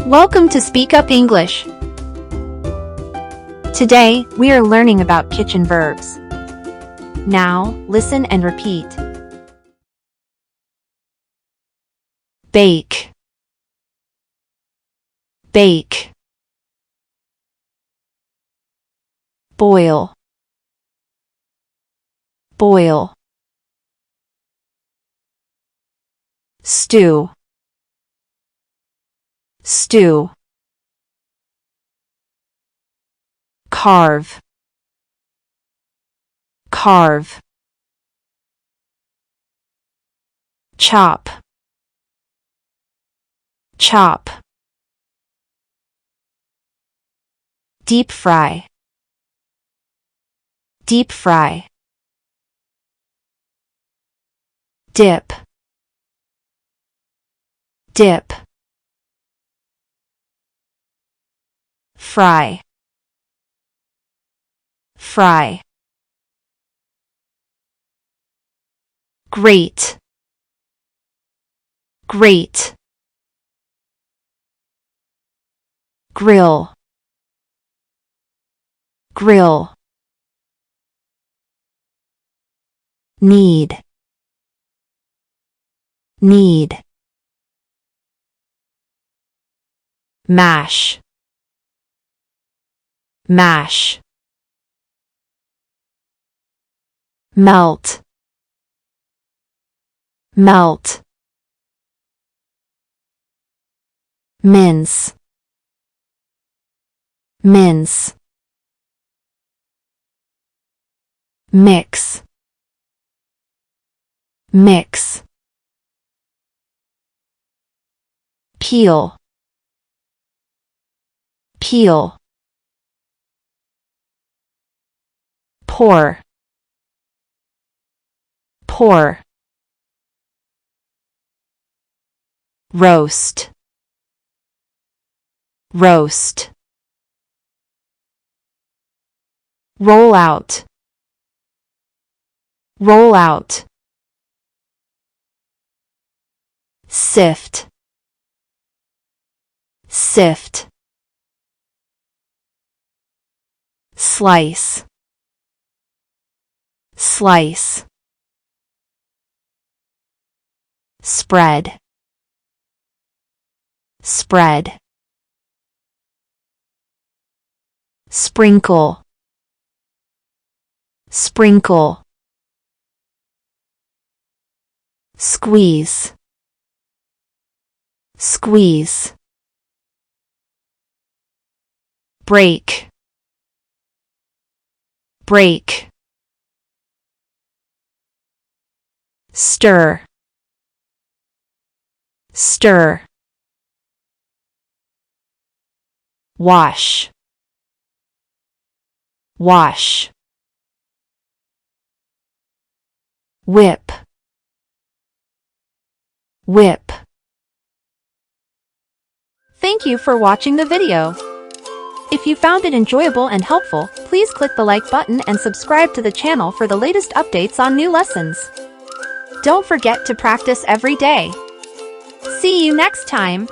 Welcome to Speak Up English. Today, we are learning about kitchen verbs. Now, listen and repeat. Bake, bake. Boil, boil. Stew, stew. Carve, carve. Chop, chop. Deep fry, deep fry. Dip, dip. Fry, fry. Grate, grate. Grill, grill. Knead, knead. Mash, mash. Melt, melt. Mince, mince. Mix, mix. Peel, peel. Pour, pour. Roast, roast. Roll out, roll out. Sift, sift. Slice, slice. Spread, spread. Sprinkle, sprinkle. Squeeze, squeeze. Break, break. Stir, stir. Wash, wash. Whip, whip. Thank you for watching the video. If you found it enjoyable and helpful, please click the like button and subscribe to the channel for the latest updates on new lessons. Don't forget to practice every day. See you next time.